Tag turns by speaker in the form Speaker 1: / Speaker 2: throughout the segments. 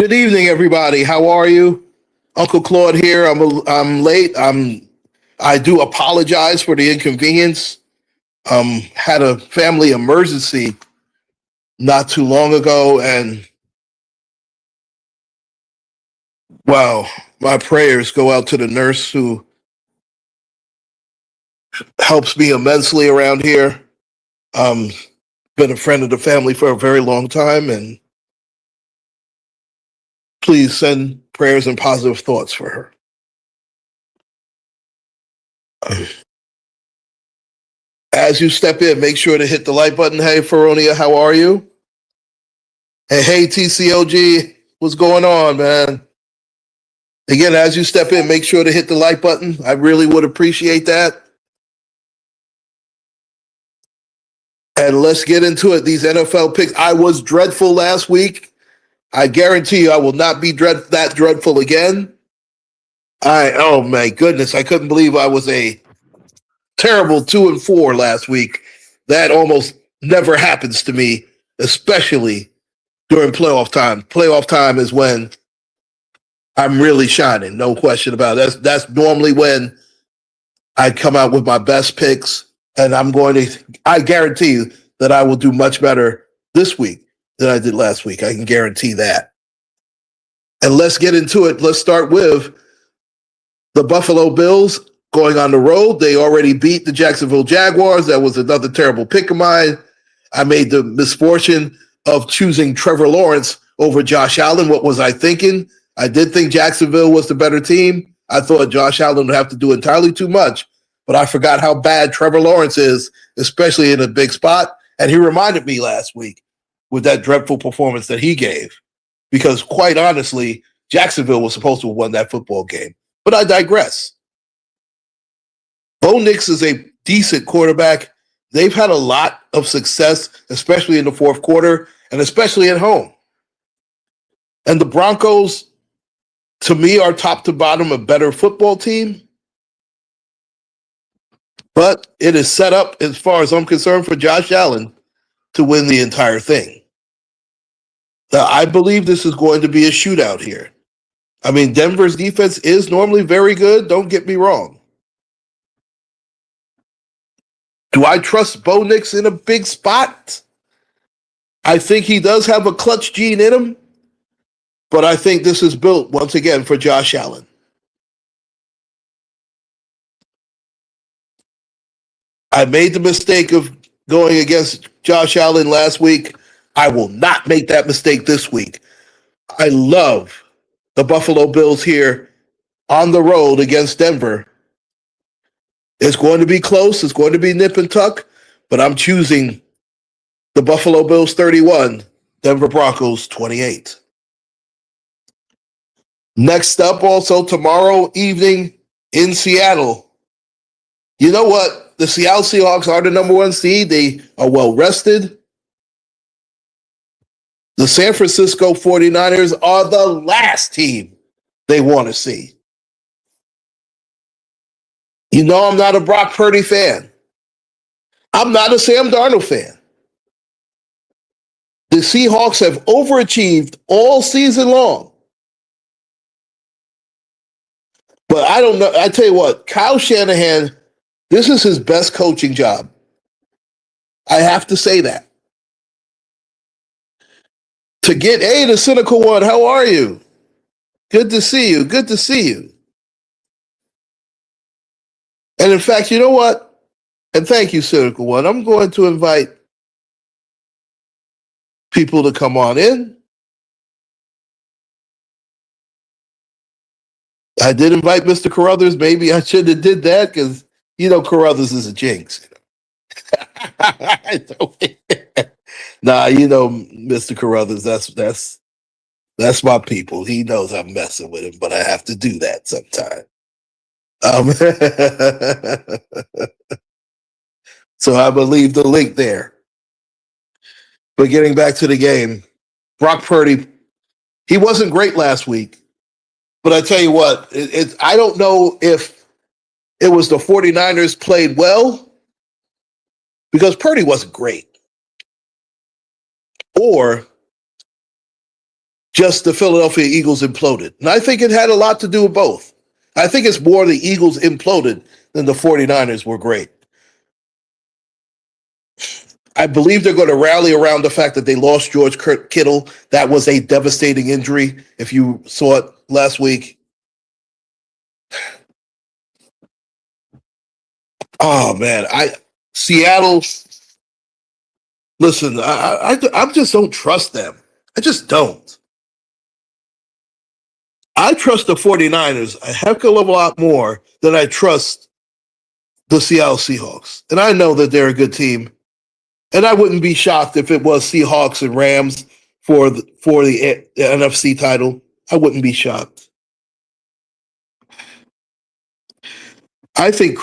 Speaker 1: Good evening, everybody. How are you? UncleClaude here. I'm late. I do apologize for the inconvenience. Had a family emergency not too long ago, and wow, my prayers go out to the nurse who helps me immensely around here. Um, Been a friend of the family for a very long time, and please send prayers and positive thoughts for her. As you step in, make sure to hit the like button. Hey, Feronia, how are you? Hey, TCOG, what's going on, man? Again, as you step in, make sure to hit the like button. I really would appreciate that. And let's get into it. These NFL picks. I was dreadful last week. I guarantee you I will not be that dreadful again. Oh my goodness, I couldn't believe I was a terrible 2-4 last week. That almost never happens to me, especially during playoff time. Playoff time is when I'm really shining, no question about it. That's normally when I come out with my best picks, and I guarantee you that I will do much better this week than I did last week. I can guarantee that. And let's get into it. Let's start with the Buffalo Bills going on the road. They already beat the Jacksonville Jaguars. That was another terrible pick of mine. I made the misfortune of choosing Trevor Lawrence over Josh Allen. What was I thinking? I did think Jacksonville was the better team. I thought Josh Allen would have to do entirely too much, but I forgot how bad Trevor Lawrence is, especially in a big spot. And he reminded me last week with that dreadful performance that he gave, because quite honestly, Jacksonville was supposed to have won that football game. But I digress. Bo Nix is a decent quarterback. They've had a lot of success, especially in the fourth quarter and especially at home. And the Broncos, to me, are top to bottom a better football team. But it is set up, as far as I'm concerned, for Josh Allen to win the entire thing. Now, I believe this is going to be a shootout here. I mean, Denver's defense is normally very good. Don't get me wrong. Do I trust Bo Nix in a big spot? I think he does have a clutch gene in him, but I think this is built, once again, for Josh Allen. I made the mistake of going against Josh Allen last week. I will not make that mistake this week. I love the Buffalo Bills here on the road against Denver. It's going to be close. It's going to be nip and tuck, but I'm choosing the Buffalo Bills 31, Denver Broncos 28. Next up, also tomorrow evening in Seattle. You know what? The Seattle Seahawks are the number one seed. They are well rested. The San Francisco 49ers are the last team they want to see. You know I'm not a Brock Purdy fan. I'm not a Sam Darnold fan. The Seahawks have overachieved all season long. But I don't know. I tell you what, Kyle Shanahan, this is his best coaching job. I have to say that. The cynical one, how are you? Good to see you. Good to see you. And in fact, you know what? And thank you, cynical one. I'm going to invite people to come on in. I did invite Mr. Carruthers. Maybe I should have did that because, Carruthers is a jinx. Nah, Mr. Carruthers, that's my people. He knows I'm messing with him, but I have to do that sometime. So I will leave the link there. But getting back to the game, Brock Purdy, he wasn't great last week. But I tell you what, I don't know if it was the 49ers played well, because Purdy wasn't great, or just the Philadelphia Eagles imploded. And I think it had a lot to do with both. I think it's more the Eagles imploded than the 49ers were great. I believe they're going to rally around the fact that they lost George Kittle. That was a devastating injury, if you saw it last week. Oh, man. Seattle, listen, I just don't trust them. I just don't. I trust the 49ers a heck of a lot more than I trust the Seattle Seahawks. And I know that they're a good team. And I wouldn't be shocked if it was Seahawks and Rams for the NFC title. I wouldn't be shocked. I think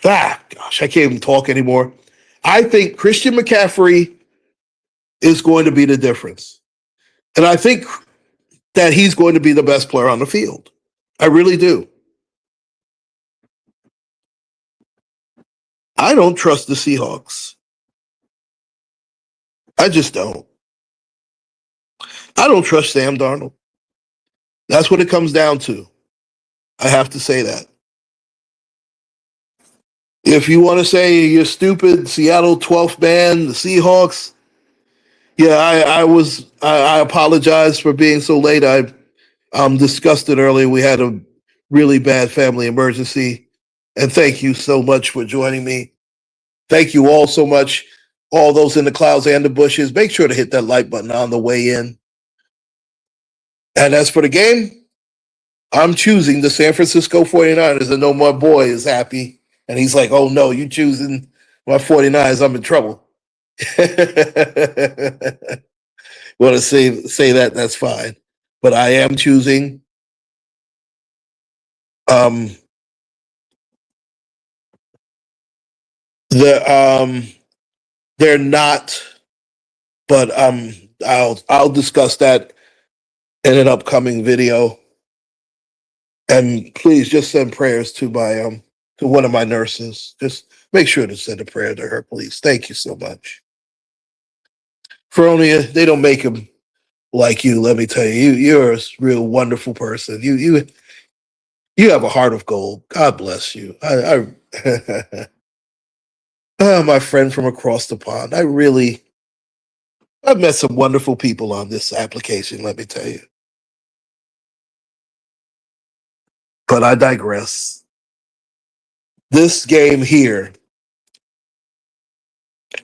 Speaker 1: I can't even talk anymore. I think Christian McCaffrey is going to be the difference. And I think that he's going to be the best player on the field. I really do. I don't trust the Seahawks. I just don't. I don't trust Sam Darnold. That's what it comes down to. I have to say that. If you want to say you're stupid, Seattle 12th man, the Seahawks, yeah, I apologize for being so late. I discussed it earlier. We had a really bad family emergency. And thank you so much for joining me. Thank you all so much, all those in the clouds and the bushes. Make sure to hit that like button on the way in. And as for the game, I'm choosing the San Francisco 49ers. I know my boy is happy. And he's like, oh, no, you choosing my 49ers. I'm in trouble. Want to say that, that's fine. But I am choosing they're not, but I'll discuss that in an upcoming video. And please just send prayers to my to one of my nurses. Just make sure to send a prayer to her, please. Thank you so much. Feronia, they don't make him like you. Let me tell you, you're a real wonderful person. You have a heart of gold. God bless you. My friend from across the pond. I've met some wonderful people on this application. Let me tell you. But I digress. This game here,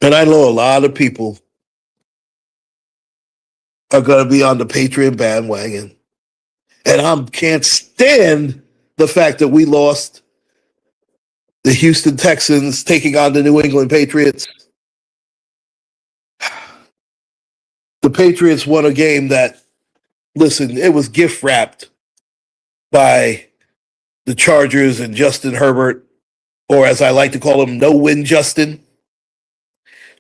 Speaker 1: and I know a lot of people are going to be on the Patriot bandwagon. And I can't stand the fact that we lost the Houston Texans taking on the New England Patriots. The Patriots won a game that, listen, it was gift wrapped by the Chargers and Justin Herbert, or as I like to call him, no-win Justin.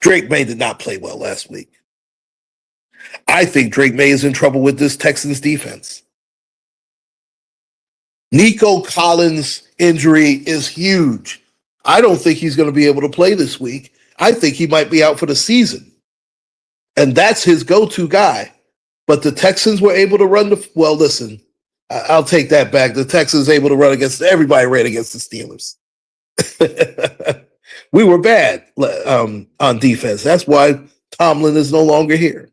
Speaker 1: Drake May did not play well last week. I think Drake May is in trouble with this Texans defense. Nico Collins' injury is huge. I don't think he's going to be able to play this week. I think he might be out for the season. And that's his go-to guy. But the Texans were able to run well, listen, I'll take that back. The Texans able to run against everybody ran against the Steelers. We were bad on defense. That's why Tomlin is no longer here.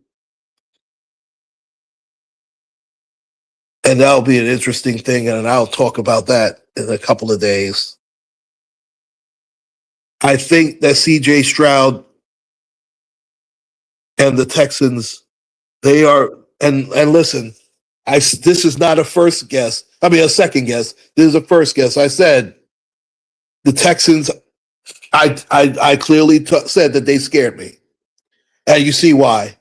Speaker 1: And that'll be an interesting thing, and I'll talk about that in a couple of days. I think that C.J. Stroud and the Texans, they are, and listen, this is not a first guess. I mean, a second guess. This is a first guess. I said the Texans, I clearly said that they scared me. And you see why.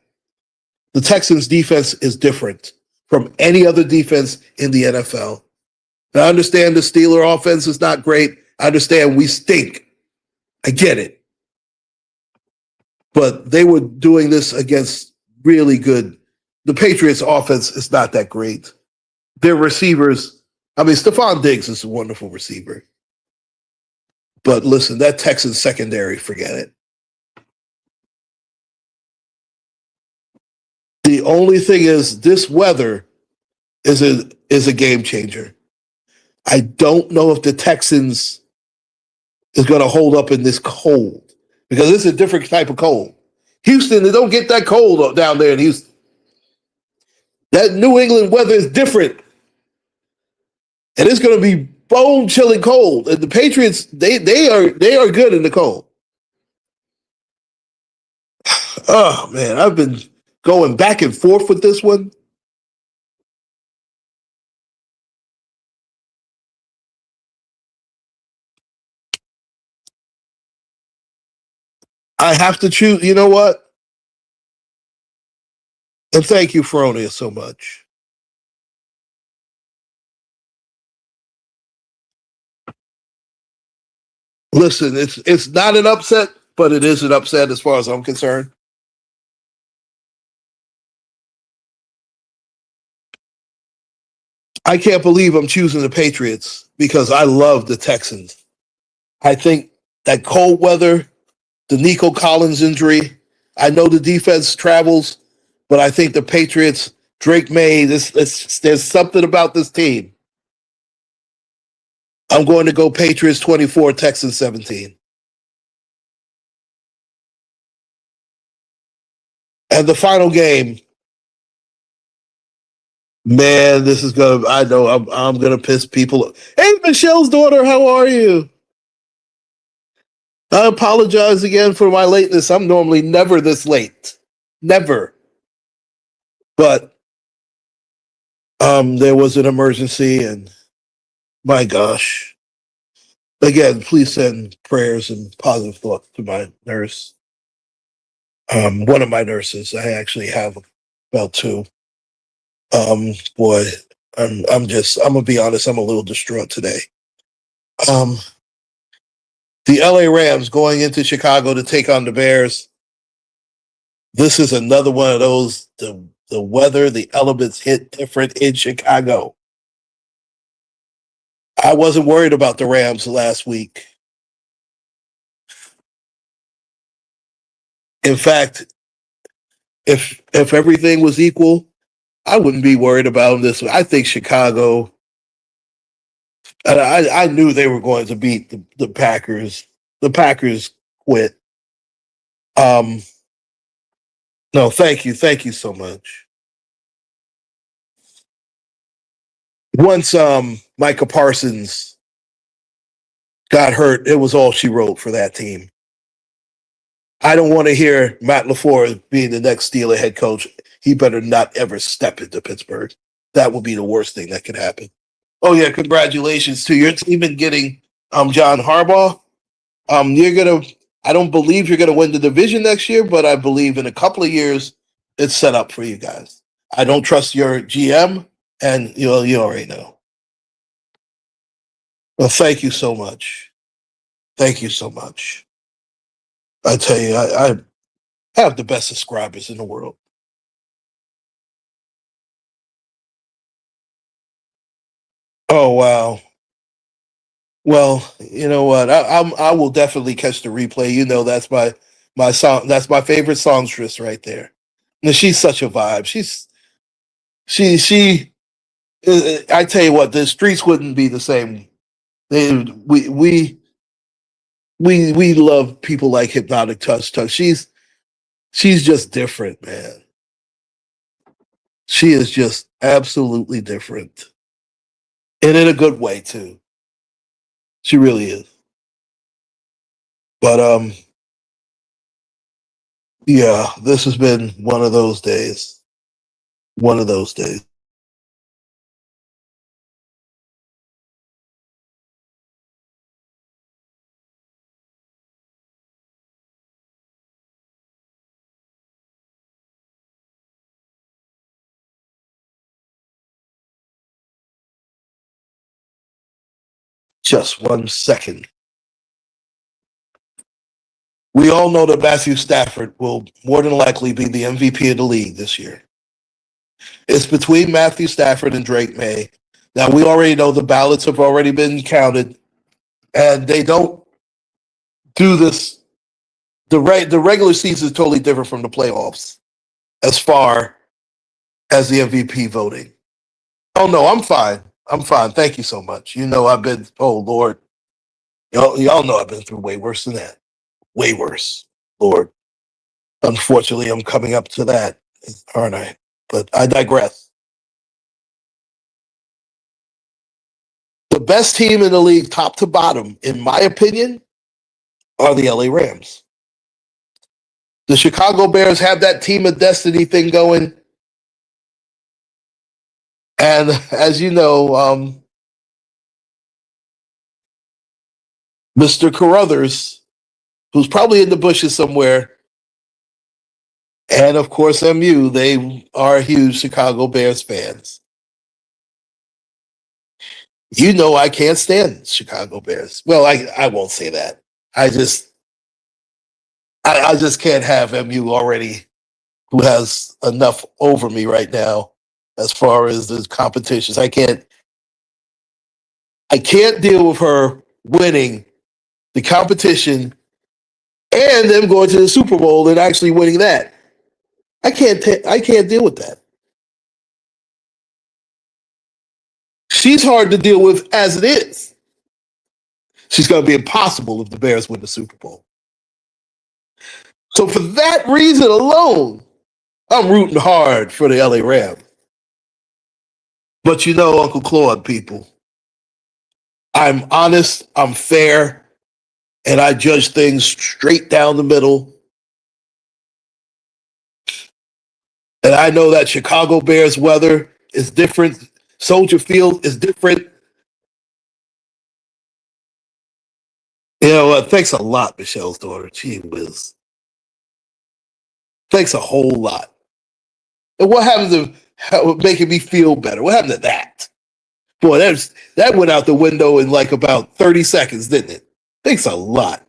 Speaker 1: The Texans' defense is different from any other defense in the NFL. And I understand the Steeler offense is not great. I understand we stink. I get it. But they were doing this against really good. The Patriots' offense is not that great. Their receivers, I mean, Stephon Diggs is a wonderful receiver. But listen, that Texans secondary, forget it. The only thing is this weather is a game changer. I don't know if the Texans is going to hold up in this cold because it's a different type of cold. Houston, they don't get that cold down there in Houston. That New England weather is different. And it's going to be bone chilling cold. And the Patriots, they are good in the cold. Oh man, I've been going back and forth with this one. I have to choose. You know what? And thank you, Feronia, so much. Listen, it's not an upset, but it is an upset as far as I'm concerned. I can't believe I'm choosing the Patriots because I love the Texans. I think that cold weather, the Nico Collins injury, I know the defense travels, but I think the Patriots, Drake May, there's something about this team. I'm going to go Patriots 24, Texans 17. And the final game, man, this is gonna. I know I'm gonna piss people. Hey, Michelle's daughter, how are you? I apologize again for my lateness. I'm normally never this late, never. But there was an emergency, and my gosh, again, please send prayers and positive thoughts to my nurse. One of my nurses. I actually have about two. Boy, I'm gonna be honest. I'm a little distraught today. Um, the LA Rams going into Chicago to take on the Bears. This is another one of those. The weather, the elements hit different in Chicago. I wasn't worried about the Rams last week. In fact, if everything was equal, I wouldn't be worried about this. I think Chicago. I knew they were going to beat the Packers. The Packers quit. Um, no, thank you so much. Once Micah Parsons got hurt, it was all she wrote for that team. I don't want to hear Matt LaFleur being the next Steeler head coach. He better not ever step into Pittsburgh. That would be the worst thing that could happen. Oh yeah, congratulations to your team in getting John Harbaugh. You're gonna. I don't believe you're gonna win the division next year, but I believe in a couple of years it's set up for you guys. I don't trust your GM, and you already know. Well, thank you so much. Thank you so much. I tell you, I have the best subscribers in the world. Oh wow. Well, you know what? I will definitely catch the replay. You know that's my song. That's my favorite songstress right there. And she's such a vibe. She. I tell you what, the streets wouldn't be the same. They, we love people like Hypnotic Touch Touch. She's just different, man. She is just absolutely different, and in a good way too. She really is. But yeah, this has been one of those days. One of those days. Just 1 second. We all know that Matthew Stafford will more than likely be the MVP of the league this year. It's between Matthew Stafford and Drake May. Now we already know the ballots have already been counted, and they don't do this. The regular season is totally different from the playoffs as far as the MVP voting. Oh no, I'm fine. I'm fine. Thank you so much. You know, I've been. Oh Lord, y'all know I've been through way worse than that. Way worse, Lord. Unfortunately, I'm coming up to that, aren't I? But I digress. The best team in the league, top to bottom, in my opinion, are the LA Rams. The Chicago Bears have that team of destiny thing going. And as you know, Mr. Carruthers, who's probably in the bushes somewhere, and of course MU, they are huge Chicago Bears fans. You know I can't stand Chicago Bears. Well, I won't say that. I just can't have MU already, who has enough over me right now as far as the competitions. I can't deal with her winning the competition and them going to the Super Bowl and actually winning that. I can't deal with that. She's hard to deal with as it is. She's going to be impossible if the Bears win the Super Bowl. So for that reason alone, I'm rooting hard for the LA Rams. But you know, UncleClaude, people, I'm honest, I'm fair, and I judge things straight down the middle. And I know that Chicago Bears weather is different. Soldier Field is different. You know, thanks a lot, Michelle's daughter. Gee whiz. Thanks a whole lot. And what happened to making me feel better? What happened to that? Boy, that went out the window in like about 30 seconds, didn't it? Thanks a lot.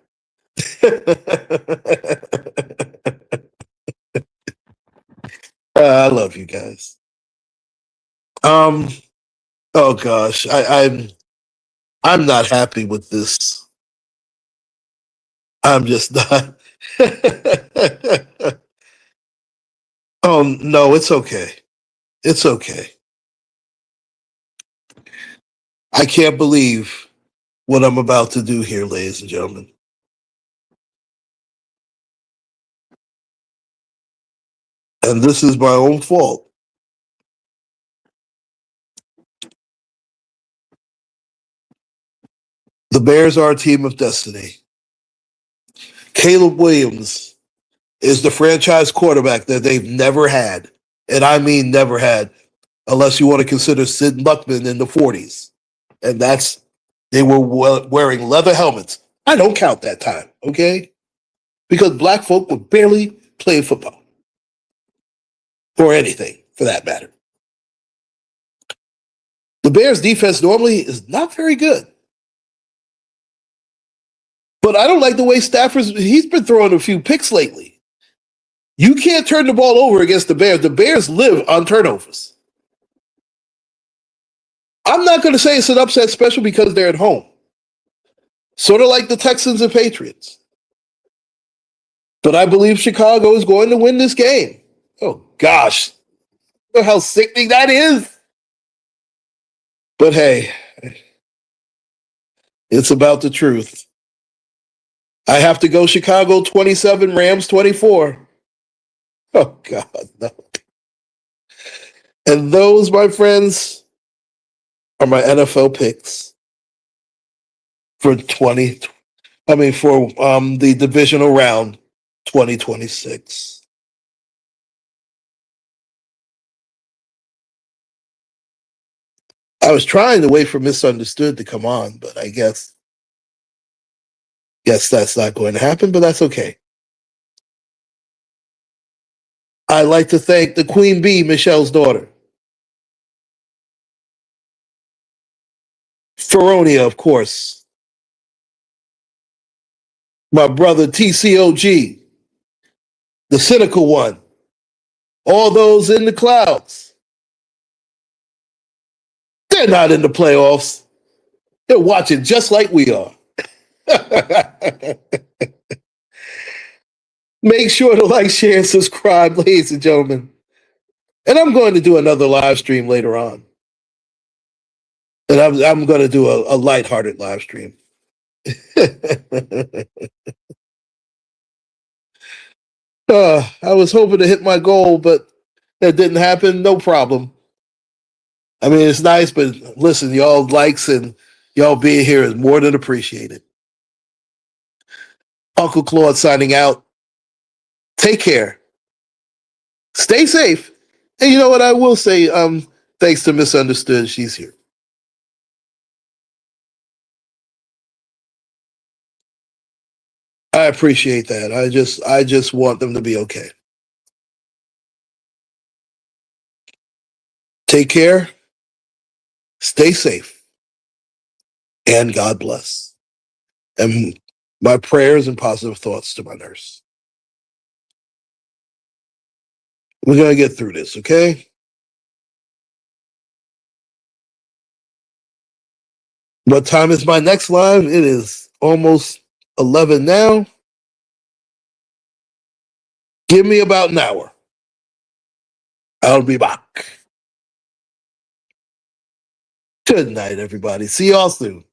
Speaker 1: I love you guys. Um. Oh gosh, I'm not happy with this. I'm just not. Oh no, it's okay. It's okay. I can't believe what I'm about to do here, ladies and gentlemen. And this is my own fault. The Bears are a team of destiny. Caleb Williams is the franchise quarterback that they've never had. And I mean never had, unless you want to consider Sid Luckman in the 40s. And they were wearing leather helmets. I don't count that time, okay? Because black folk were barely playing football or anything for that matter. The Bears defense normally is not very good. But I don't like the way he's been throwing a few picks lately. You can't turn the ball over against the Bears. The Bears live on turnovers. I'm not going to say it's an upset special because they're at home. Sort of like the Texans and Patriots. But I believe Chicago is going to win this game. Oh, gosh. You know how sickening that is? But hey, it's about the truth. I have to go Chicago 27, Rams 24. Oh, God, no. And those, my friends, are my NFL picks for the divisional round 2026. I was trying to wait for Misunderstood to come on, but I guess that's not going to happen, but that's okay. I'd like to thank the Queen Bee, Michelle's daughter. Feronia, of course. My brother TCOG, the cynical one. All those in the clouds. They're not in the playoffs. They're watching just like we are. Make sure to like, share, and subscribe, ladies and gentlemen. And I'm going to do another live stream later on. And I'm going to do a lighthearted live stream. I was hoping to hit my goal, but that didn't happen. No problem. I mean, it's nice, but listen, y'all likes and y'all being here is more than appreciated. UncleClaude signing out. Take care. Stay safe. And you know what I will say? Thanks to Misunderstood, she's here. I appreciate that. I just want them to be okay. Take care. Stay safe. And God bless. And my prayers and positive thoughts to my nurse. We're going to get through this, okay? What time is my next live? It is almost 11 now. Give me about an hour. I'll be back. Good night, everybody. See y'all soon.